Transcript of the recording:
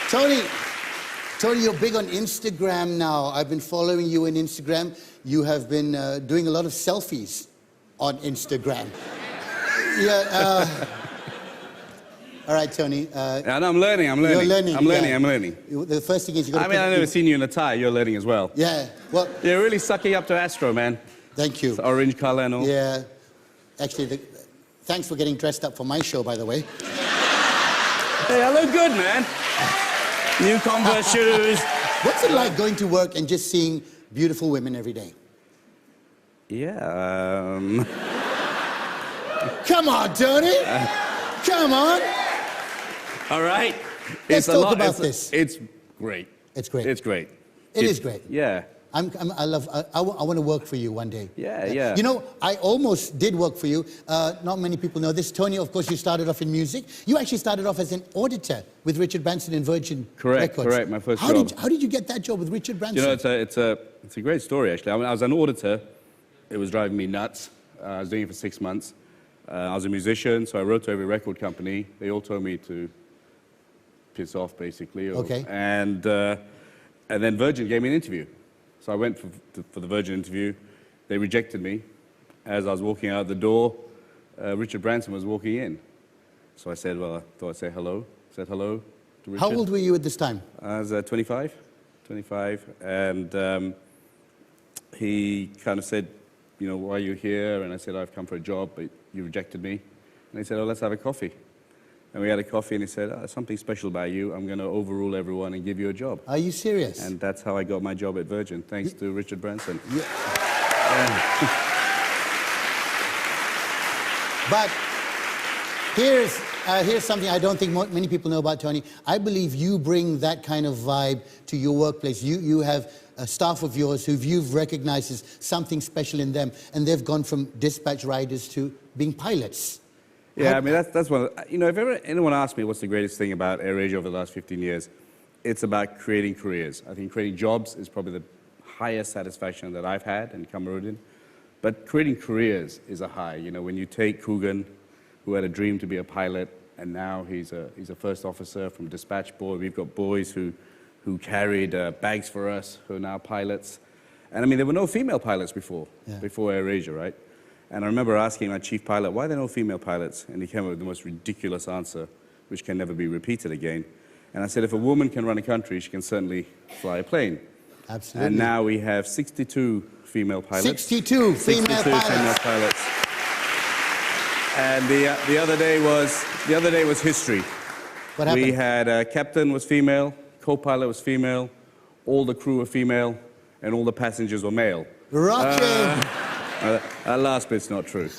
Tony, Tony, you're big on Instagram now. I've been following you on Instagram. You have been doing a lot of selfies on Instagram. Yeah. All right, Tony. And I'm learning. You're learning. I'm learning. The first thing is you got to... I mean, I've never seen you in a tie. You're learning as well. Yeah, well... You're really sucking up to Astro, man. Thank you. It's orange color and all. Yeah. Actually, thanks for getting dressed up for my show, by the way. Hey, I look good, man. New Converse shoes. What's it like going to work and just seeing beautiful women every day? Yeah, Come on, Tony! Come on! All right. Let's talk about this. It's great. It's great. It's great. It is great. Yeah. I want to work for you one day. Yeah. You know, I almost did work for you. Not many people know this. Tony, of course, you started off in music. You actually started off as an auditor with Richard Branson in Virgin Records. Correct, my first job. How did you get that job with Richard Branson? You know, it's a great story, actually. I mean, I was an auditor. It was driving me nuts. I was doing it for 6 months. I was a musician, so I wrote to every record company. They all told me to piss off, basically. Okay. And then Virgin gave me an interview. So I went for the Virgin interview. They rejected me. As I was walking out the door, Richard Branson was walking in. So I said, well, I thought I'd say hello. Said hello to Richard. How old were you at this time? I was 25. And he kind of said, you know, why are you here? And I said, I've come for a job, but you rejected me. And he said, oh, let's have a coffee. And we had a coffee, and he said, oh, something special about you. I'm going to overrule everyone and give you a job. Are you serious? And that's how I got my job at Virgin, thanks to Richard Branson. Yeah. But here's something I don't think many people know about Tony. I believe you bring that kind of vibe to your workplace. You have a staff of yours who you've recognized as something special in them, and they've gone from dispatch riders to being pilots. Yeah, I mean, that's one of, you know, if ever anyone asks me what's the greatest thing about AirAsia over the last 15 years, it's about creating careers. I think creating jobs is probably the highest satisfaction that I've had in Cameroon. But creating careers is a high. You know, when you take Coogan, who had a dream to be a pilot, and now he's a first officer from dispatch board. We've got boys who carried bags for us, who are now pilots. And I mean, there were no female pilots before AirAsia, right? And I remember asking my chief pilot, why are there no female pilots? And he came up with the most ridiculous answer, which can never be repeated again. And I said, if a woman can run a country, she can certainly fly a plane. Absolutely. And now we have 62 female pilots. 62 female pilots. And the other day was history. What happened? We had captain was female, co-pilot was female, all the crew were female, and all the passengers were male. Rocking! That last bit's not true.